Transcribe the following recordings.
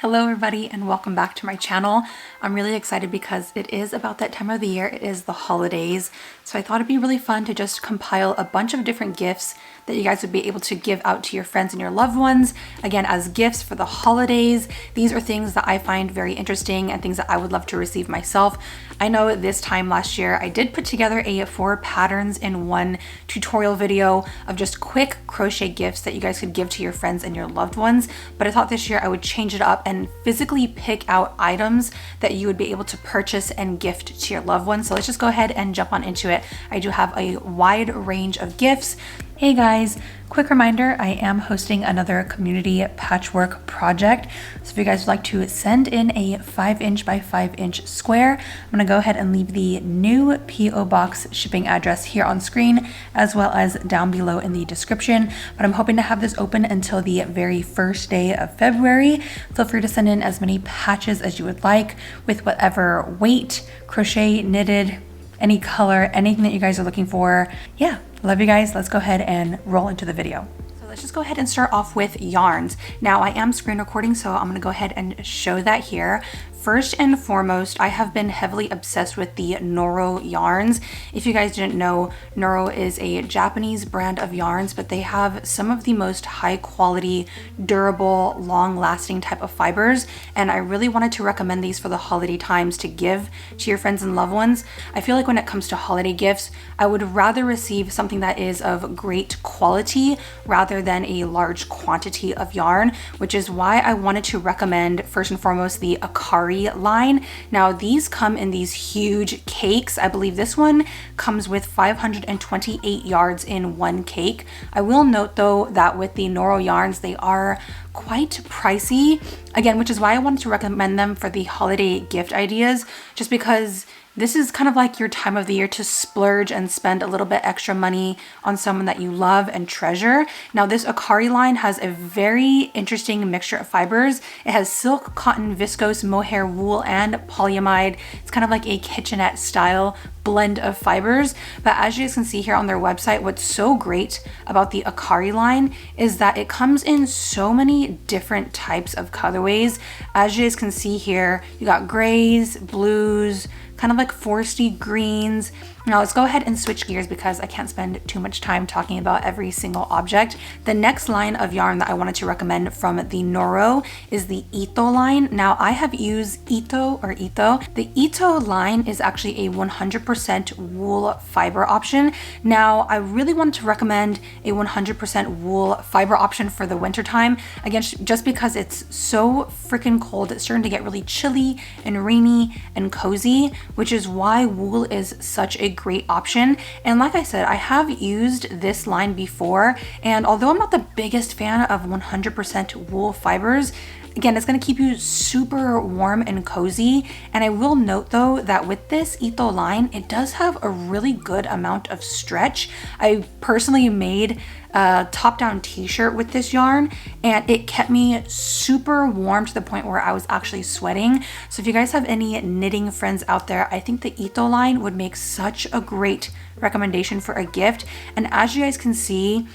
Hello everybody and welcome back to my channel. I'm really excited because it is about that time of the year. It is the holidays. So I thought it'd be really fun to just compile a bunch of different gifts that you guys would be able to give out to your friends and your loved ones. Again, as gifts for the holidays. These are things that I find very interesting and things that I would love to receive myself. I know this time last year I did put together a 4 patterns in 1 tutorial video of just quick crochet gifts that you guys could give to your friends and your loved ones. But I thought this year I would change it up and physically pick out items that you would be able to purchase and gift to your loved ones. So let's just go ahead and jump on into it. I do have a wide range of gifts. Hey guys, quick reminder, I am hosting another community patchwork project. So if you guys would like to send in a 5" by 5" square, I'm gonna go ahead and leave the new PO box shipping address here on screen, as well as down below in the description. But I'm hoping to have this open until the very first day of February. Feel free to send in as many patches as you would like with whatever weight, crochet, knitted, any color, anything that you guys are looking for. Yeah, love you guys. Let's go ahead and roll into the video. So let's just go ahead and start off with yarns. Now I am screen recording, so I'm gonna go ahead and show that here. First and foremost, I have been heavily obsessed with the Noro yarns. If you guys didn't know, Noro is a Japanese brand of yarns, but they have some of the most high quality, durable, long lasting type of fibers. And I really wanted to recommend these for the holiday times to give to your friends and loved ones. I feel like when it comes to holiday gifts, I would rather receive something that is of great quality rather than a large quantity of yarn, which is why I wanted to recommend first and foremost the Akari line. Now these come in these huge cakes. I believe this one comes with 528 yards in 1 cake. I will note though that with the Noro yarns, they are quite pricey, again, which is why I wanted to recommend them for the holiday gift ideas, just because this is kind of like your time of the year to splurge and spend a little bit extra money on someone that you love and treasure. Now this Akari line has a very interesting mixture of fibers. It has silk, cotton, viscose, mohair, wool, and polyamide. It's kind of like a kitchenette style blend of fibers. But as you guys can see here on their website, what's so great about the Akari line is that it comes in so many different types of colorways. As you guys can see here, you got grays, blues, kind of like foresty greens. Now let's go ahead and switch gears because I can't spend too much time talking about every single object. The next line of yarn that I wanted to recommend from the Noro is the Ito line. Now I have used Ito. The Ito line is actually a 100% wool fiber option. Now I really wanted to recommend a 100% wool fiber option for the winter time. Again, just because it's so freaking cold, it's starting to get really chilly and rainy and cozy, which is why wool is such a great option. And like I said, I have used this line before, and although I'm not the biggest fan of 100% wool fibers, again, it's going to keep you super warm and cozy. And I will note though that with this Ito line, it does have a really good amount of stretch. I personally made a top-down t-shirt with this yarn and it kept me super warm to the point where I was actually sweating. So if you guys have any knitting friends out there, I think the Ito line would make such a great recommendation for a gift. And as you guys can see,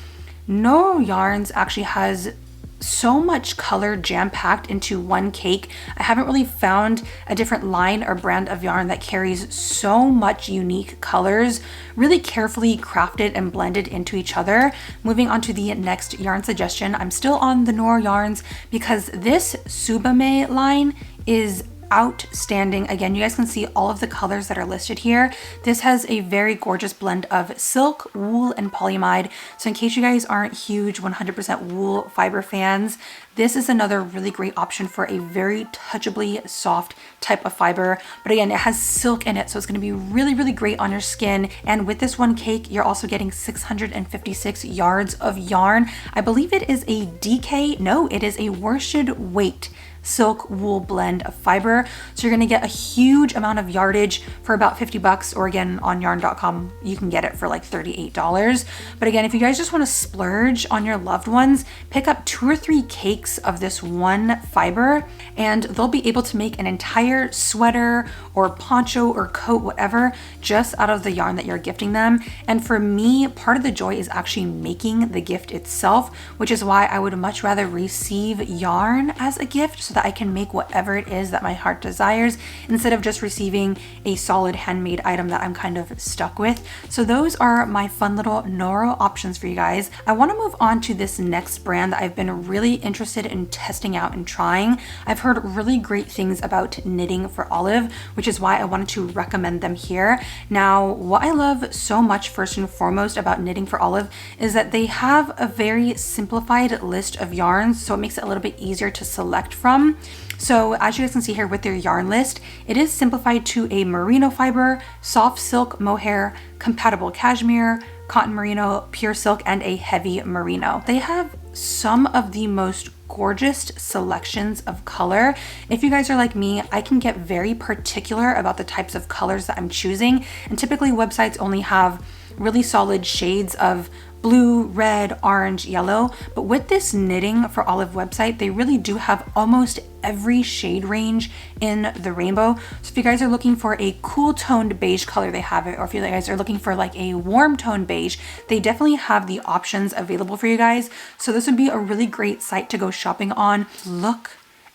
Noro Yarns actually has so much color jam-packed into 1 cake. I haven't really found a different line or brand of yarn that carries so much unique colors, really carefully crafted and blended into each other. Moving on to the next yarn suggestion, I'm still on the Noro yarns because this Tsubame line is outstanding. Again, you guys can see all of the colors that are listed here. This has a very gorgeous blend of silk, wool, and polyamide. So in case you guys aren't huge 100% wool fiber fans, this is another really great option for a very touchably soft type of fiber. But again, it has silk in it, so it's going to be really, really great on your skin. And with this 1 cake, you're also getting 656 yards of yarn. I believe it is a DK. No, it is a worsted weight silk wool blend of fiber. So you're gonna get a huge amount of yardage for about 50 bucks, or again, on yarn.com, you can get it for like $38. But again, if you guys just wanna splurge on your loved ones, pick up 2 or 3 cakes of this 1 fiber, and they'll be able to make an entire sweater or poncho or coat, whatever, just out of the yarn that you're gifting them. And for me, part of the joy is actually making the gift itself, which is why I would much rather receive yarn as a gift so so that I can make whatever it is that my heart desires instead of just receiving a solid handmade item that I'm kind of stuck with. So those are my fun little Noro options for you guys. I want to move on to this next brand that I've been really interested in testing out and trying. I've heard really great things about Knitting for Olive, which is why I wanted to recommend them here. Now, what I love so much first and foremost about Knitting for Olive is that they have a very simplified list of yarns, so it makes it a little bit easier to select from. So as you guys can see here with their yarn list, it is simplified to a merino fiber, soft silk mohair, compatible cashmere, cotton merino, pure silk, and a heavy merino. They have some of the most gorgeous selections of color. If you guys are like me, I can get very particular about the types of colors that I'm choosing, and typically websites only have really solid shades of blue, red, orange, yellow, but with this Knitting for Olive website, they really do have almost every shade range in the rainbow. So if you guys are looking for a cool toned beige color, they have it, or if you guys are looking for like a warm tone beige, they definitely have the options available for you guys. So this would be a really great site to go shopping on. Look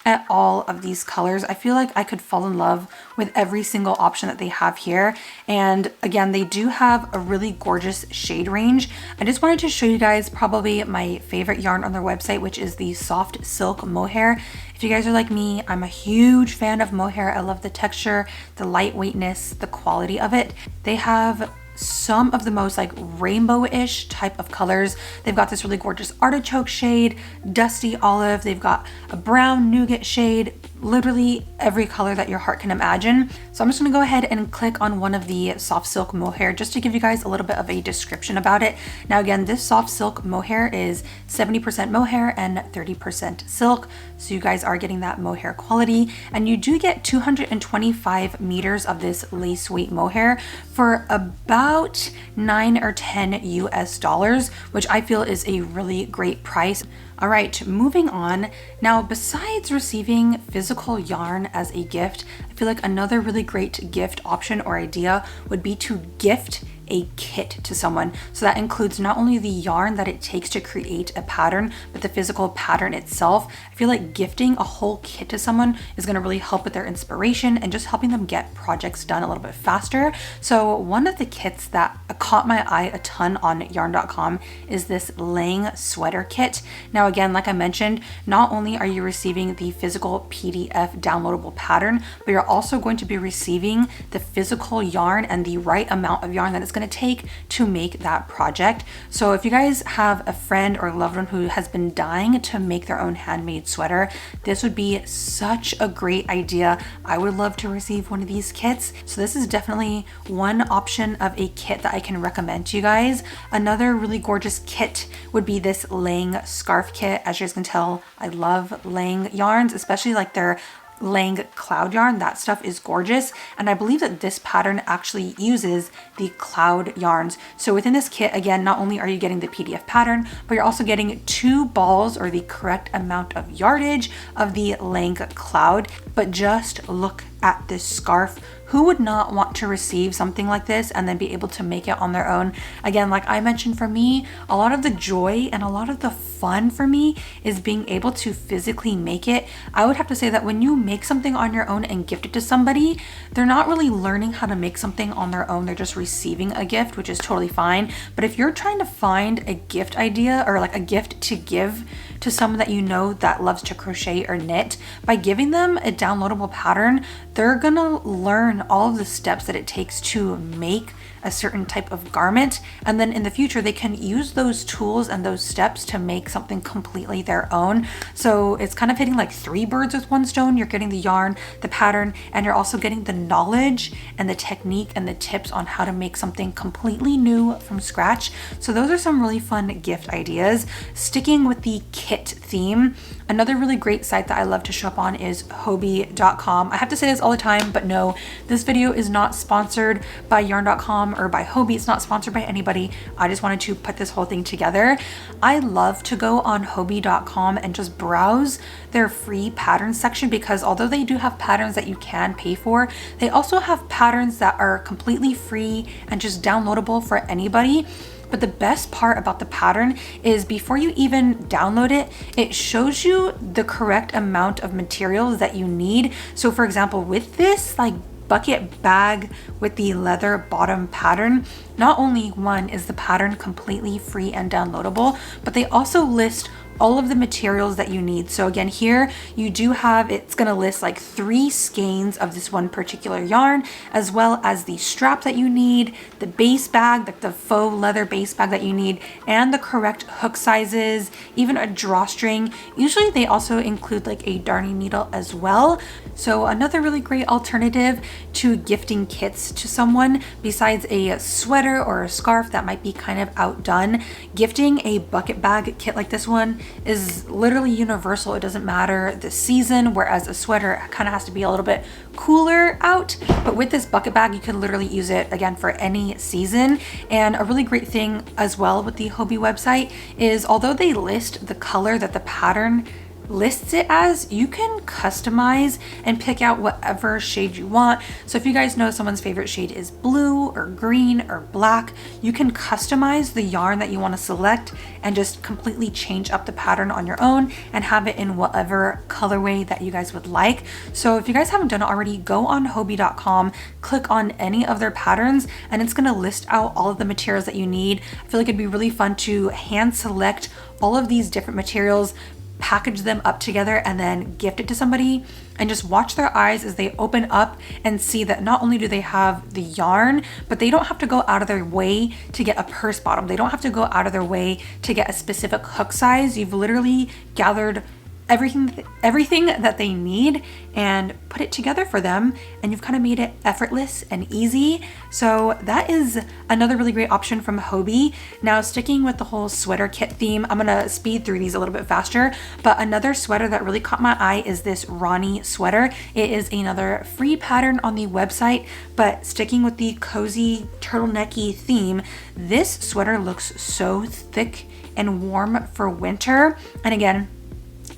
at all of these colors. I feel like I could fall in love with every single option that they have here. And again, they do have a really gorgeous shade range. I just wanted to show you guys probably my favorite yarn on their website, which is the soft silk mohair. If you guys are like me, I'm a huge fan of mohair. I love the texture, the lightweightness, the quality of it. They have some of the most like rainbow-ish type of colors. They've got this really gorgeous artichoke shade, dusty olive, they've got a brown nougat shade, literally every color that your heart can imagine. So I'm just gonna go ahead and click on one of the soft silk mohair just to give you guys a little bit of a description about it. Now again, this soft silk mohair is 70% mohair and 30% silk. So you guys are getting that mohair quality, and you do get 225 meters of this lace weight mohair for about 9 or 10 US dollars, which I feel is a really great price. All right, moving on. Now, besides receiving physical yarn as a gift, I feel like another really great gift option or idea would be to gift a kit to someone. So that includes not only the yarn that it takes to create a pattern, but the physical pattern itself. I feel like gifting a whole kit to someone is going to really help with their inspiration and just helping them get projects done a little bit faster. So one of the kits that caught my eye a ton on yarn.com is this Lang sweater kit. Now again, like I mentioned, not only are you receiving the physical PDF downloadable pattern, but you're also going to be receiving the physical yarn and the right amount of yarn that it's going to take to make that project. So if you guys have a friend or loved one who has been dying to make their own handmade sweater, this would be such a great idea. I would love to receive one of these kits. So this is definitely one option of a kit that I can recommend to you guys. Another really gorgeous kit would be this Lang scarf kit. As you guys can tell, I love Lang yarns, especially like their Lang cloud yarn. That stuff is gorgeous, and I believe that this pattern actually uses the cloud yarns. So within this kit, again, not only are you getting the PDF pattern, but you're also getting 2 balls or the correct amount of yardage of the Lang cloud. But just look at this scarf. Who would not want to receive something like this and then be able to make it on their own? Again, like I mentioned, for me, a lot of the joy and a lot of the fun for me is being able to physically make it. I would have to say that when you make something on your own and gift it to somebody, they're not really learning how to make something on their own. They're just receiving a gift, which is totally fine. But if you're trying to find a gift idea or like a gift to give to someone that you know that loves to crochet or knit, by giving them a downloadable pattern, they're gonna learn all of the steps that it takes to make a certain type of garment, and then in the future they can use those tools and those steps to make something completely their own. So it's kind of hitting like 3 birds with 1 stone. You're getting the yarn, the pattern, and you're also getting the knowledge and the technique and the tips on how to make something completely new from scratch. So those are some really fun gift ideas. Sticking with the kit theme, another really great site that I love to shop on is Hobbii.com. I have to say this all the time, but no, this video is not sponsored by yarn.com or by Hobbii. It's not sponsored by anybody. I just wanted to put this whole thing together. I love to go on Hobbii.com and just browse their free patterns section, because although they do have patterns that you can pay for, they also have patterns that are completely free and just downloadable for anybody. But the best part about the pattern is before you even download it, it shows you the correct amount of materials that you need. So for example, with this like bucket bag with the leather bottom pattern, not only one is the pattern completely free and downloadable, but they also list all of the materials that you need. So again, here you do have, it's gonna list like 3 skeins of this one particular yarn, as well as the strap that you need, the base bag, like the faux leather base bag that you need, and the correct hook sizes, even a drawstring. Usually they also include like a darning needle as well. So another really great alternative to gifting kits to someone besides a sweater or a scarf that might be kind of outdone. Gifting a bucket bag kit like this one is literally universal. It doesn't matter the season, whereas a sweater kind of has to be a little bit cooler out. But with this bucket bag, you can literally use it again for any season. And a really great thing as well with the Hobbii website is although they list the color that the pattern lists it as, you can customize and pick out whatever shade you want. So if you guys know someone's favorite shade is blue or green or black, you can customize the yarn that you want to select and just completely change up the pattern on your own and have it in whatever colorway that you guys would like. So if you guys haven't done it already, go on Hobbii.com, click on any of their patterns, and it's going to list out all of the materials that you need. I feel like it'd be really fun to hand select all of these different materials, package them up together, and then gift it to somebody, and just watch their eyes as they open up and see that not only do they have the yarn, but they don't have to go out of their way to get a purse bottom. They don't have to go out of their way to get a specific hook size. You've literally gathered everything that they need and put it together for them, and you've kind of made it effortless and easy. So that is another really great option from Hobbii. Now, sticking with the whole sweater kit theme, I'm gonna speed through these a little bit faster, but another sweater that really caught my eye is this Ronnie sweater. It is another free pattern on the website, but sticking with the cozy turtlenecky theme, this sweater looks so thick and warm for winter. And again,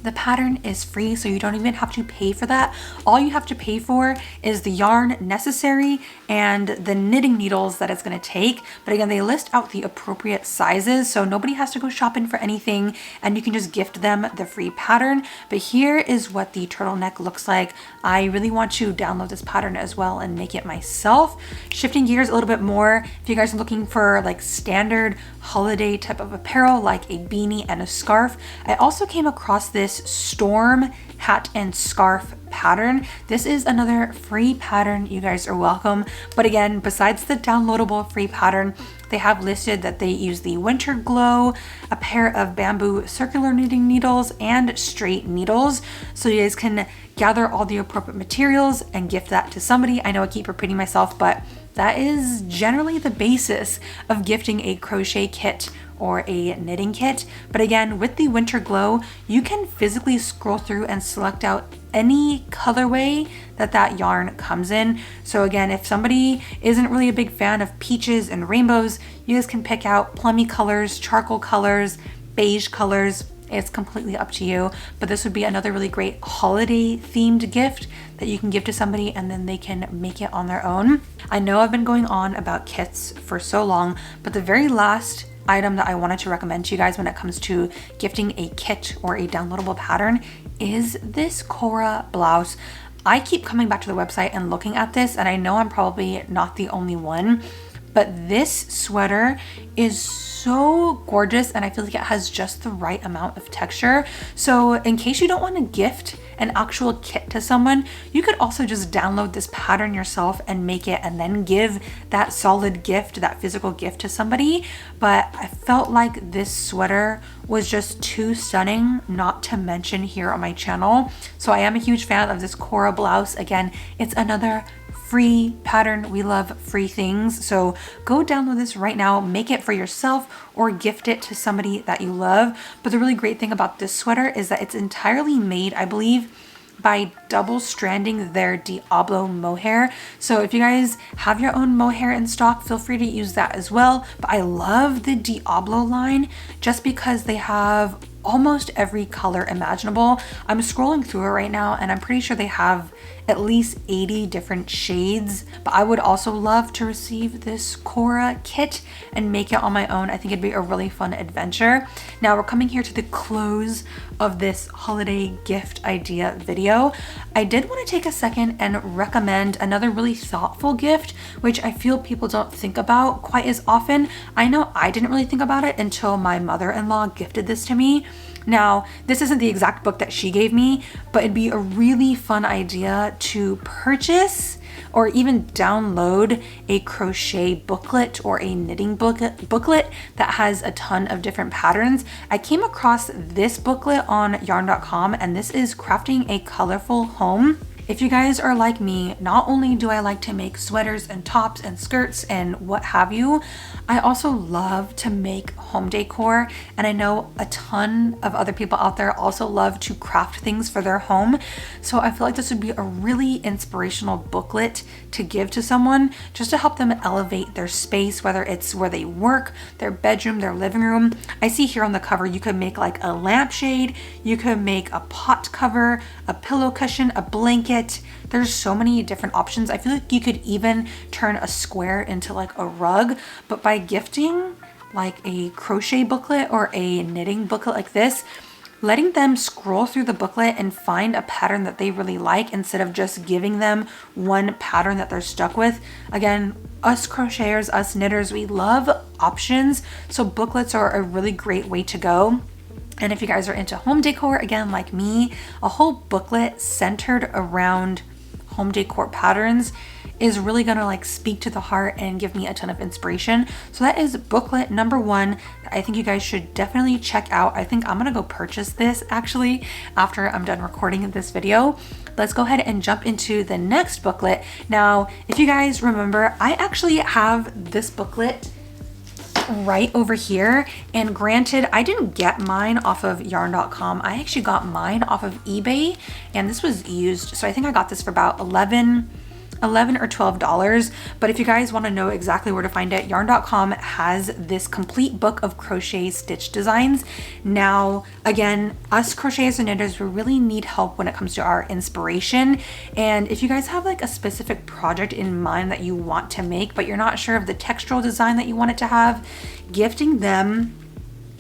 the pattern is free, so you don't even have to pay for that. All you have to pay for is the yarn necessary and the knitting needles that it's going to take. But again, they list out the appropriate sizes, so nobody has to go shopping for anything, and you can just gift them the free pattern. But here is what the turtleneck looks like. I really want to download this pattern as well and make it myself. Shifting gears a little bit more, if you guys are looking for like standard holiday type of apparel like a beanie and a scarf, I also came across this storm hat and scarf pattern. This is another free pattern. You guys are welcome. But again, besides the downloadable free pattern, they have listed that they use the Winter Glow, a pair of bamboo circular knitting needles, and straight needles. So you guys can gather all the appropriate materials and gift that to somebody. I know I keep repeating myself, but that is generally the basis of gifting a crochet kit or a knitting kit. But again, with the Winter Glow, you can physically scroll through and select out any colorway that yarn comes in. So again, if somebody isn't really a big fan of peaches and rainbows, you guys can pick out plummy colors, charcoal colors, beige colors. It's completely up to you, but this would be another really great holiday themed gift that you can give to somebody and then they can make it on their own. I know I've been going on about kits for so long, but the very last item that I wanted to recommend to you guys when it comes to gifting a kit or a downloadable pattern is this Cora blouse. I keep coming back to the website and looking at this, and I know I'm probably not the only one, but this sweater is so gorgeous, and I feel like it has just the right amount of texture. So in case you don't want to gift an actual kit to someone, you could also just download this pattern yourself and make it and then give that solid gift, that physical gift to somebody. But I felt like this sweater was just too stunning not to mention here on my channel. So I am a huge fan of this Cora blouse. Again, it's another free pattern. We love free things. So go download this right now, make it for yourself or gift it to somebody that you love. But the really great thing about this sweater is that it's entirely made, I believe, by double stranding their Diablo mohair. So if you guys have your own mohair in stock, feel free to use that as well. But I love the Diablo line just because they have almost every color imaginable. I'm scrolling through it right now and I'm pretty sure they have at least 80 different shades, but I would also love to receive this Cora kit and make it on my own. I think it'd be a really fun adventure. Now we're coming here to the close of this holiday gift idea video. I did want to take a second and recommend another really thoughtful gift, which I feel people don't think about quite as often. I know I didn't really think about it until my mother-in-law gifted this to me. Now, this isn't the exact book that she gave me, but it'd be a really fun idea to purchase or even download a crochet booklet or a knitting booklet that has a ton of different patterns. I came across this booklet on yarn.com, and this is Crafting a Colorful Home. If you guys are like me, not only do I like to make sweaters and tops and skirts and what have you, I also love to make home decor, and I know a ton of other people out there also love to craft things for their home. So I feel like this would be a really inspirational booklet to give to someone just to help them elevate their space, whether it's where they work, their bedroom, their living room. I see here on the cover you could make like a lampshade, you could make a pot cover, a pillow cushion, a blanket. There's so many different options. I feel like you could even turn a square into like a rug, but by gifting like a crochet booklet or a knitting booklet like this, letting them scroll through the booklet and find a pattern that they really like instead of just giving them one pattern that they're stuck with. Again, us crocheters, us knitters, we love options, so booklets are a really great way to go. And if you guys are into home decor, again, like me, a whole booklet centered around home decor patterns is really gonna like speak to the heart and give me a ton of inspiration. So that is booklet number 1 that I think you guys should definitely check out. I think I'm gonna go purchase this actually after I'm done recording this video. Let's go ahead and jump into the next booklet. Now, if you guys remember, I actually have this booklet right over here, and granted I didn't get mine off of yarn.com. I actually got mine off of eBay, and this was used, so I think I got this for about $11 or $12. But if you guys want to know exactly where to find it, yarn.com has this complete book of crochet stitch designs. Now, again, us crocheters and knitters, we really need help when it comes to our inspiration. And if you guys have like a specific project in mind that you want to make, but you're not sure of the textural design that you want it to have, gifting them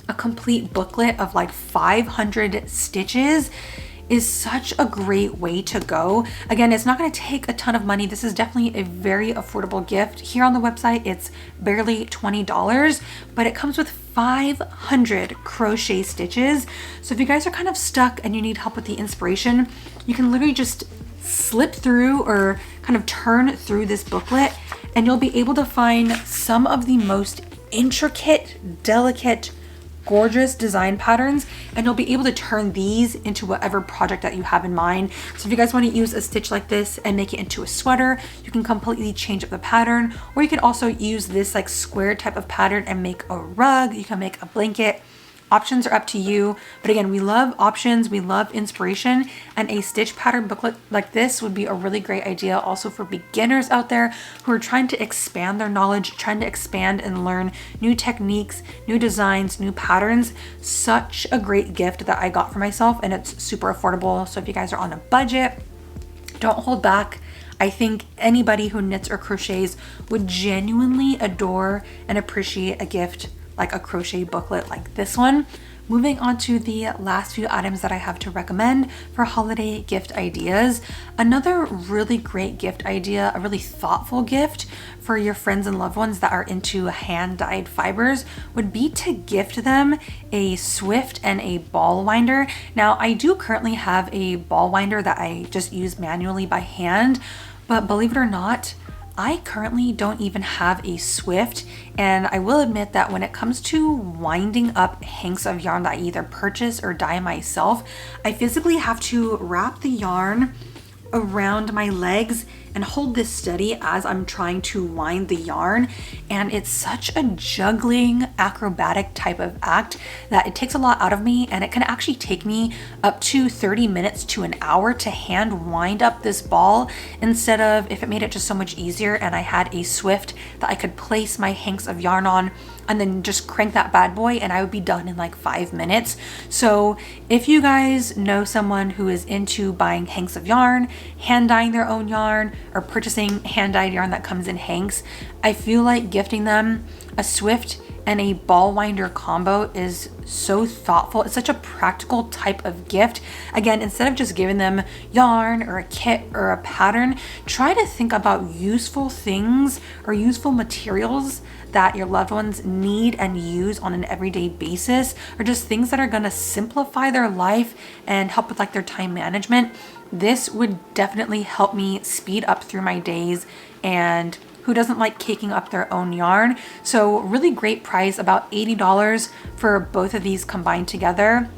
a complete booklet of like 500 stitches is such a great way to go. Again, it's not going to take a ton of money. This is definitely a very affordable gift. Here on the website, it's barely $20, but it comes with 500 crochet stitches. So if you guys are kind of stuck and you need help with the inspiration, you can literally just slip through or kind of turn through this booklet, and you'll be able to find some of the most intricate, delicate, gorgeous design patterns, and you'll be able to turn these into whatever project that you have in mind. So if you guys want to use a stitch like this and make it into a sweater, you can completely change up the pattern, or you can also use this like square type of pattern and make a rug. You can make a blanket. Options are up to you, but again, we love options, we love inspiration, and a stitch pattern booklet like this would be a really great idea also for beginners out there who are trying to expand their knowledge, trying to expand and learn new techniques, new designs, new patterns. Such a great gift that I got for myself, and it's super affordable. So if you guys are on a budget, don't hold back. I think anybody who knits or crochets would genuinely adore and appreciate a gift like a crochet booklet like this one. Moving on to the last few items that I have to recommend for holiday gift ideas. Another really great gift idea, a really thoughtful gift for your friends and loved ones that are into hand-dyed fibers, would be to gift them a Swift and a ball winder. Now, I do currently have a ball winder that I just use manually by hand, but believe it or not, I currently don't even have a Swift, and I will admit that when it comes to winding up hanks of yarn that I either purchase or dye myself, I physically have to wrap the yarn around my legs and hold this steady as I'm trying to wind the yarn. And it's such a juggling, acrobatic type of act that it takes a lot out of me, and it can actually take me up to 30 minutes to an hour to hand wind up this ball, instead of if it made it just so much easier and I had a Swift that I could place my hanks of yarn on and then just crank that bad boy and I would be done in like 5 minutes. So if you guys know someone who is into buying hanks of yarn, hand dyeing their own yarn, or purchasing hand dyed yarn that comes in hanks, I feel like gifting them a Swift and a ball winder combo is so thoughtful. It's such a practical type of gift. Again, instead of just giving them yarn or a kit or a pattern, try to think about useful things or useful materials that your loved ones need and use on an everyday basis, or just things that are going to simplify their life and help with like their time management. This would definitely help me speed up through my days, and who doesn't like caking up their own yarn? So really great price, about $80 for both of these combined together.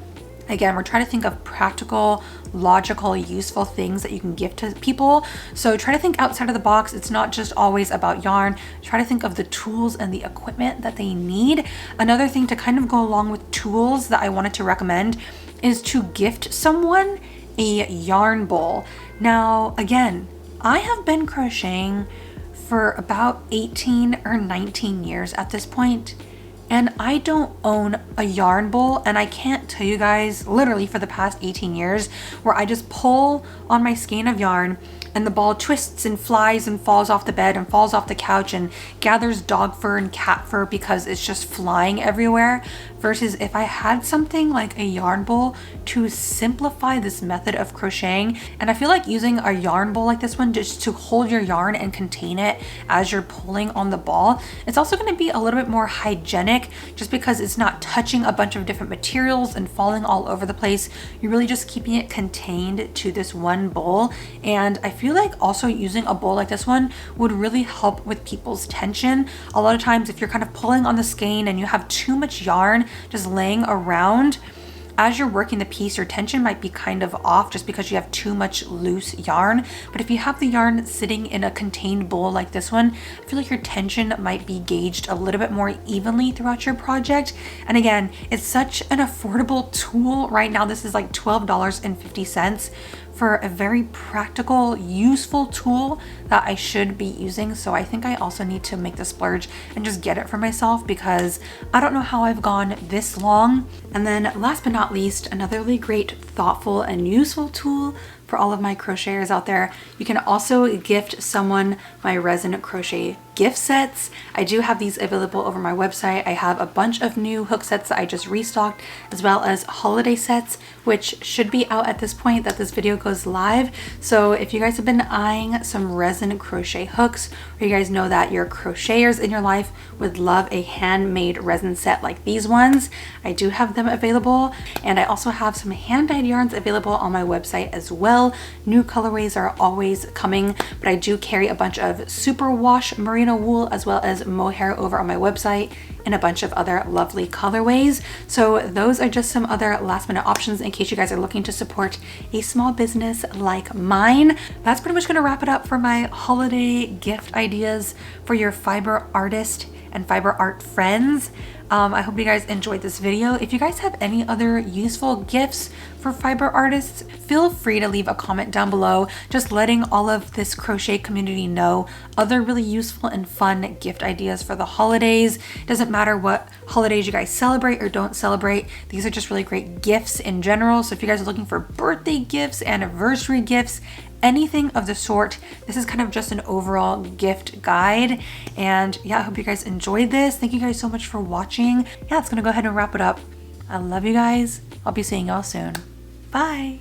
Again, we're trying to think of practical, logical, useful things that you can gift to people. So try to think outside of the box. It's not just always about yarn. Try to think of the tools and the equipment that they need. Another thing to kind of go along with tools that I wanted to recommend is to gift someone a yarn bowl. Now, again, I have been crocheting for about 18 or 19 years at this point, and I don't own a yarn bowl, and I can't tell you guys literally for the past 18 years where I just pull on my skein of yarn and the ball twists and flies and falls off the bed and falls off the couch and gathers dog fur and cat fur because it's just flying everywhere, versus if I had something like a yarn bowl to simplify this method of crocheting. And I feel like using a yarn bowl like this one just to hold your yarn and contain it as you're pulling on the ball, it's also going to be a little bit more hygienic just because it's not touching a bunch of different materials and falling all over the place. You're really just keeping it contained to this one bowl. And I feel like also using a bowl like this one would really help with people's tension. A lot of times if you're kind of pulling on the skein and you have too much yarn just laying around, as you're working the piece, your tension might be kind of off just because you have too much loose yarn. But if you have the yarn sitting in a contained bowl like this one, I feel like your tension might be gauged a little bit more evenly throughout your project. And again, it's such an affordable tool right now. This is like $12.50 for a very practical, useful tool that I should be using. So I think I also need to make the splurge and just get it for myself, because I don't know how I've gone this long. And then last but not least, another really great, thoughtful and useful tool for all of my crocheters out there. You can also gift someone my resin crochet gift sets. I do have these available over my website. I have a bunch of new hook sets that I just restocked, as well as holiday sets, which should be out at this point that this video goes live. So if you guys have been eyeing some resin crochet hooks, or you guys know that your crocheters in your life would love a handmade resin set like these ones, I do have them available. And I also have some hand dyed yarns available on my website as well. New colorways are always coming, but I do carry a bunch of superwash merino wool as well as mohair over on my website, and a bunch of other lovely colorways. So those are just some other last minute options in case you guys are looking to support a small business like mine. That's pretty much gonna wrap it up for my holiday gift ideas for your fiber artist and fiber art friends. I hope you guys enjoyed this video. If you guys have any other useful gifts for fiber artists, feel free to leave a comment down below, just letting all of this crochet community know other really useful and fun gift ideas for the holidays. Doesn't matter what holidays you guys celebrate or don't celebrate, these are just really great gifts in general. So if you guys are looking for birthday gifts, anniversary gifts, anything of the sort, this is kind of just an overall gift guide. And yeah, I hope you guys enjoyed this. Thank you guys so much for watching. Yeah, it's gonna go ahead and wrap it up. I love you guys. I'll be seeing y'all soon. Bye.